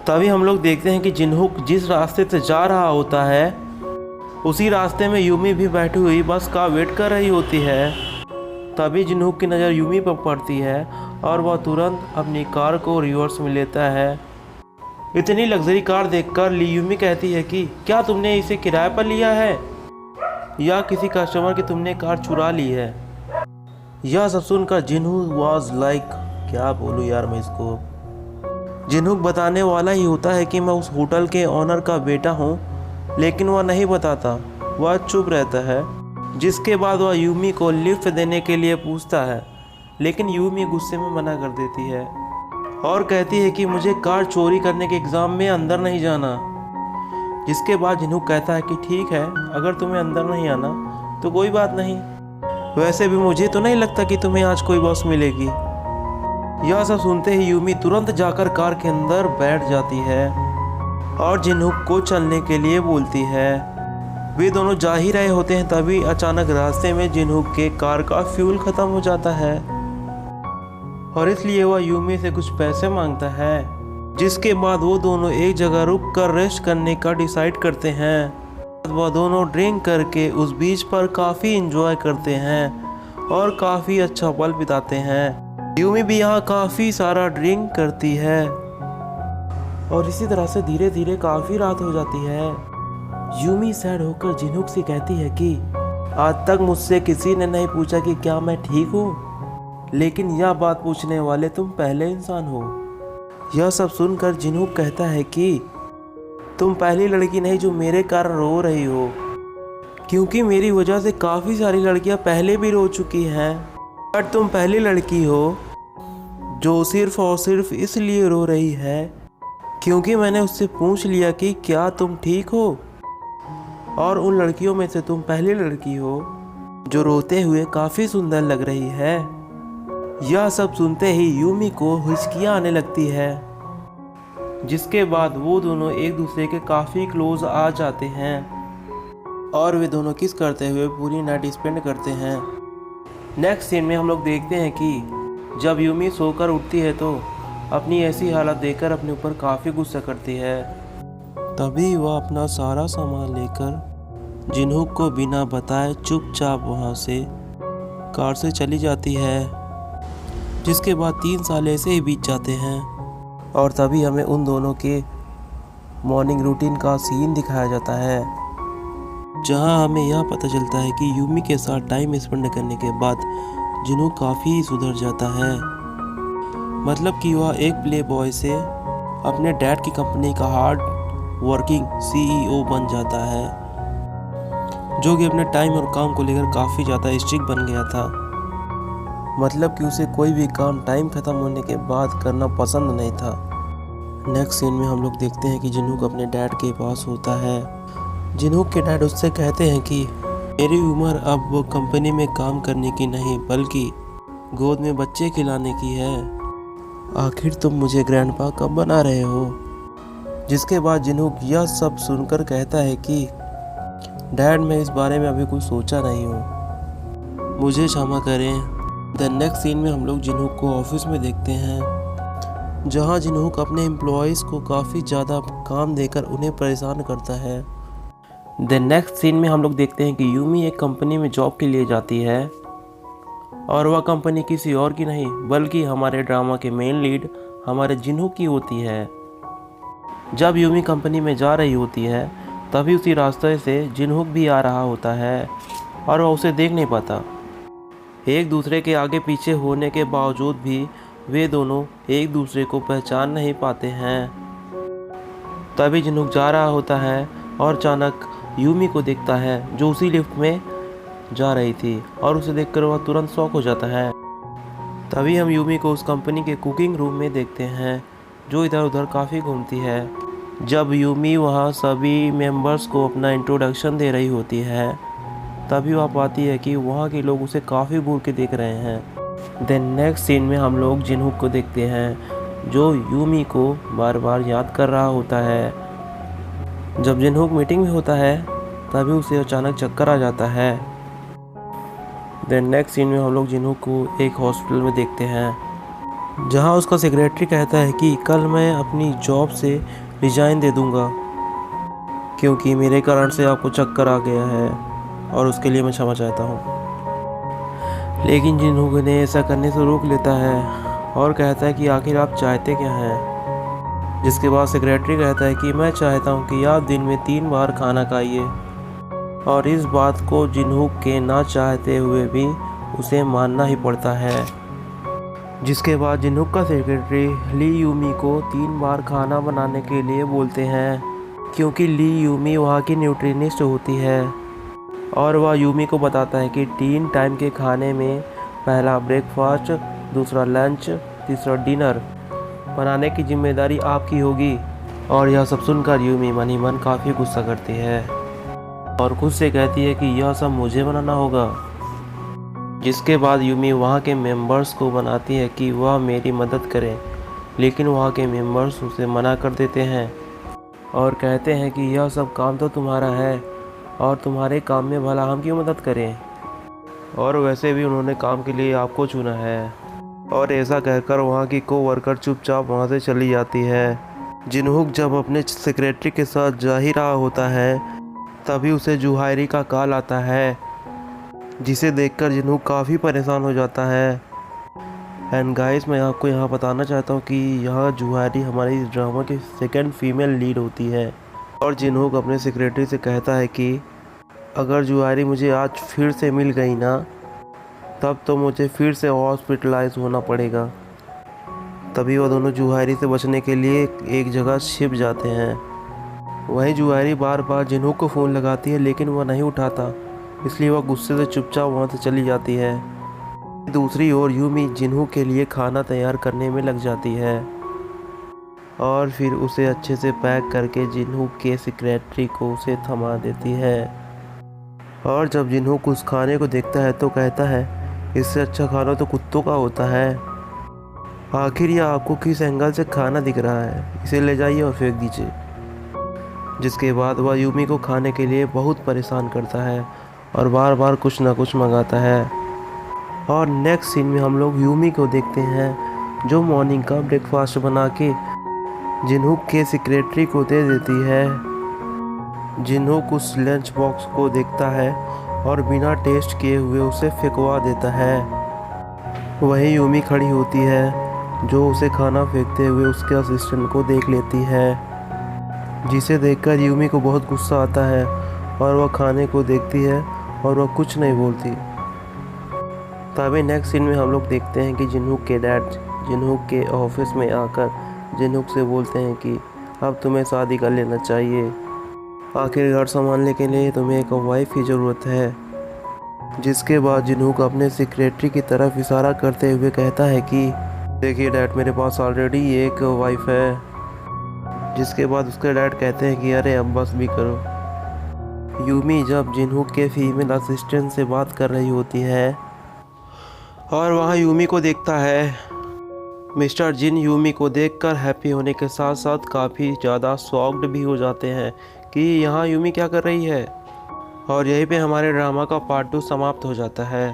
तभी हम लोग देखते हैं कि जिनहुक जिस रास्ते से जा रहा होता है उसी रास्ते में यूमी भी बैठी हुई बस का वेट कर रही होती है। तभी जिनहुक की नज़र यूमी पर पड़ती है और वह तुरंत अपनी कार को रिवर्स में लेता है। इतनी लग्जरी कार देखकर यूमी कहती है कि क्या तुमने इसे किराए पर लिया है या किसी कस्टमर की तुमने कार चुरा ली है। यह सब सुनकर जिनहुक वाज लाइक, क्या बोलूँ यार मैं इसको। जिनहुक बताने वाला ही होता है कि मैं उस होटल के ऑनर का बेटा हूँ, लेकिन वह नहीं बताता, वह चुप रहता है। जिसके बाद वह यूमी को लिफ्ट देने के लिए पूछता है, लेकिन यूमी गुस्से में मना कर देती है और कहती है कि मुझे कार चोरी करने के एग्ज़ाम में अंदर नहीं जाना। जिसके बाद जिनहुक कहता है कि ठीक है, अगर तुम्हें अंदर नहीं आना तो कोई बात नहीं, वैसे भी मुझे तो नहीं लगता कि तुम्हें आज कोई बॉस मिलेगी। यह सब सुनते ही यूमी तुरंत जाकर कार के अंदर बैठ जाती है और जिनहुक को चलने के लिए बोलती है। वे दोनों जा ही रहे होते हैं, तभी अचानक रास्ते में जिनहुक के कार का फ्यूल ख़त्म हो जाता है और इसलिए वह यूमी से कुछ पैसे मांगता है। जिसके बाद वो दोनों एक जगह रुक कर रेस्ट करने का डिसाइड करते हैं। वह दोनों ड्रिंक करके उस बीच पर काफ़ी इंजॉय करते हैं और काफ़ी अच्छा पल बिताते हैं। यूमी भी यहाँ काफ़ी सारा ड्रिंक करती है और इसी तरह से धीरे धीरे काफ़ी रात हो जाती है। यूमी सैड होकर जिनहुक से कहती है कि आज तक मुझसे किसी ने नहीं पूछा कि क्या मैं ठीक हूँ, लेकिन यह बात पूछने वाले तुम पहले इंसान हो। यह सब सुनकर जिनहुक कहता है कि तुम पहली लड़की नहीं जो मेरे कारण रो रही हो, क्योंकि मेरी वजह से काफ़ी सारी लड़कियां पहले भी रो चुकी हैं, बट तुम पहली लड़की हो जो सिर्फ और सिर्फ इसलिए रो रही है क्योंकि मैंने उससे पूछ लिया कि क्या तुम ठीक हो, और उन लड़कियों में से तुम पहली लड़की हो जो रोते हुए काफ़ी सुंदर लग रही है। यह सब सुनते ही यूमी को हिचकियाँ आने लगती है। जिसके बाद वो दोनों एक दूसरे के काफ़ी क्लोज आ जाते हैं और वे दोनों किस करते हुए पूरी नाइट स्पेंड करते हैं। नेक्स्ट सीन में हम लोग देखते हैं कि जब यूमी सोकर उठती है तो अपनी ऐसी हालत देखकर अपने ऊपर काफ़ी गुस्सा करती है। तभी वह अपना सारा सामान लेकर जिनहुक को बिना बताए चुपचाप वहाँ से कार से चली जाती है। जिसके बाद 3 साल ऐसे ही बीत जाते हैं और तभी हमें उन दोनों के मॉर्निंग रूटीन का सीन दिखाया जाता है, जहाँ हमें यह पता चलता है कि यूमी के साथ टाइम स्पेंड करने के बाद जिनहुक काफ़ी सुधर जाता है। मतलब कि वह एक प्ले बॉय से अपने डैड की कंपनी का हार्ड वर्किंग CEO बन जाता है, जो कि अपने टाइम और काम को लेकर काफ़ी ज़्यादा स्ट्रिक्ट बन गया था। मतलब कि उसे कोई भी काम टाइम ख़त्म होने के बाद करना पसंद नहीं था। नेक्स्ट सीन में हम लोग देखते हैं कि जिनहुक अपने डैड के पास होता है। जिनहुक के डैड उससे कहते हैं कि मेरी उम्र अब वो कंपनी में काम करने की नहीं बल्कि गोद में बच्चे खिलाने की है। आखिर तुम मुझे ग्रैंडपा कब बना रहे हो। जिसके बाद जिनहुक यह सब सुनकर कहता है कि डैड मैं इस बारे में अभी कुछ सोचा नहीं हूँ, मुझे क्षमा करें। द नेक्स्ट सीन में हम लोग जिनहुक को ऑफिस में देखते हैं, जहाँ जिनहुक अपने एम्प्लॉयज़ को काफ़ी ज़्यादा काम देकर उन्हें परेशान करता है। द नेक्स्ट सीन में हम लोग देखते हैं कि यूमी एक कंपनी में जॉब के लिए जाती है और वह कंपनी किसी और की नहीं बल्कि हमारे ड्रामा के मेन लीड हमारे जिनहुक की होती है। जब यूमी कंपनी में जा रही होती है तभी उसी रास्ते से जिनहुक भी आ रहा होता है और वह उसे देख नहीं पाता। एक दूसरे के आगे पीछे होने के बावजूद भी वे दोनों एक दूसरे को पहचान नहीं पाते हैं। तभी जिनहुक जा रहा होता है और अचानक यूमी को देखता है जो उसी लिफ्ट में जा रही थी और उसे देखकर वह तुरंत शॉक हो जाता है। तभी हम यूमी को उस कंपनी के कुकिंग रूम में देखते हैं जो इधर उधर काफ़ी घूमती है। जब यूमी वहाँ सभी मेंबर्स को अपना इंट्रोडक्शन दे रही होती है तभी वह पाती है कि वहाँ के लोग उसे काफ़ी घूर के देख रहे हैं। देन नेक्स्ट सीन में हम लोग जिनहुक को देखते हैं जो यूमी को बार बार याद कर रहा होता है। जब जिनहुक मीटिंग में होता है तभी उसे अचानक चक्कर आ जाता है। देन नेक्स्ट सीन में हम लोग जिनहुक को एक हॉस्पिटल में देखते हैं जहां उसका सेक्रेटरी कहता है कि कल मैं अपनी जॉब से रिजाइन दे दूंगा क्योंकि मेरे कारण से आपको चक्कर आ गया है और उसके लिए मैं क्षमा चाहता हूँ। लेकिन जिनहुक ने ऐसा करने से रोक लेता है और कहता है कि आखिर आप चाहते क्या हैं। जिसके बाद सेक्रेटरी कहता है कि मैं चाहता हूँ कि आप दिन में 3 बार खाना खाइए, और इस बात को जिनहुक के ना चाहते हुए भी उसे मानना ही पड़ता है। जिसके बाद जिनहुक का सेक्रेटरी ली यूमी को 3 बार खाना बनाने के लिए बोलते हैं क्योंकि ली यूमी वहाँ की न्यूट्रिनिस्ट होती है, और वह यूमी को बताता है कि 3 टाइम के खाने में पहला ब्रेकफास्ट, दूसरा लंच, तीसरा डिनर बनाने की जिम्मेदारी आपकी होगी। और यह सब सुनकर यूमी मन ही मन काफ़ी गुस्सा करती है और खुद से कहती है कि यह सब मुझे बनाना होगा। जिसके बाद यूमी वहाँ के मेंबर्स को बनाती है कि वह मेरी मदद करें, लेकिन वहाँ के मेंबर्स उसे मना कर देते हैं और कहते हैं कि यह सब काम तो तुम्हारा है और तुम्हारे काम में भला हम क्यों मदद करें, और वैसे भी उन्होंने काम के लिए आपको चुना है। और ऐसा कहकर वहाँ की कोवर्कर चुपचाप वहाँ से चली जाती है। जिनहुक जब अपने सेक्रेटरी के साथ जा ही रहा होता है तभी उसे जुहायरी का कॉल आता है, जिसे देखकर जिनहुक काफ़ी परेशान हो जाता है। एंड गाइस, मैं आपको यहाँ बताना चाहता हूँ कि यहाँ जुहायरी हमारी इस ड्रामा की सेकंड फीमेल लीड होती है। और जिनहुक अपने सेक्रेटरी से कहता है कि अगर जुहायरी मुझे आज फिर से मिल गई ना, तब तो मुझे फिर से हॉस्पिटलाइज होना पड़ेगा। तभी वो दोनों जुहायरी से बचने के लिए एक जगह छिप जाते हैं। वहीं जुहायरी बार बार जिनहुक को फ़ोन लगाती है लेकिन वह नहीं उठाता, इसलिए वह गुस्से से चुपचाप वहाँ से चली जाती है। दूसरी ओर यूमी जिनहुक के लिए खाना तैयार करने में लग जाती है और फिर उसे अच्छे से पैक करके जिनहुक के सेक्रेटरी को उसे थमा देती है। और जब जिनहुक उस खाने को देखता है तो कहता है, इससे अच्छा खाना तो कुत्तों का होता है। आखिर यह आपको किस एंगल से खाना दिख रहा है, इसे ले जाइए और फेंक दीजिए। जिसके बाद वह यूमी को खाने के लिए बहुत परेशान करता है और बार बार कुछ ना कुछ मंगाता है। और नेक्स्ट सीन में हम लोग यूमी को देखते हैं जो मॉर्निंग का ब्रेकफास्ट बना के जिनहुक के सेक्रेटरी को दे देती है। जिनहुक उस लंच बॉक्स को देखता है और बिना टेस्ट किए हुए उसे फेंकवा देता है। वहीं यूमी खड़ी होती है जो उसे खाना फेंकते हुए उसके असिस्टेंट को देख लेती है, जिसे देखकर यूमी को बहुत गुस्सा आता है और वह खाने को देखती है और वह कुछ नहीं बोलती। तभी नेक्स्ट सीन में हम लोग देखते हैं कि जिनहुक के डैड जिनहुक के ऑफिस में आकर जिनहुक से बोलते हैं कि अब तुम्हें शादी कर लेना चाहिए, आखिर घर संभालने के लिए तुम्हें एक वाइफ की ज़रूरत है। जिसके बाद जिनहुक अपने सेक्रेटरी की तरफ इशारा करते हुए कहता है कि देखिए डैड, मेरे पास ऑलरेडी एक वाइफ है। जिसके बाद उसके डैड कहते हैं कि अरे अब बस भी करो। यूमी जब जिनहुक के फीमेल असिस्टेंट से बात कर रही होती है और वहाँ यूमी को देखता है, मिस्टर जिन यूमी को देखकर हैप्पी होने के साथ साथ काफ़ी ज़्यादा शॉक्ड भी हो जाते हैं कि यहाँ यूमी क्या कर रही है। और यहीं पे हमारे ड्रामा का पार्ट 2 समाप्त हो जाता है।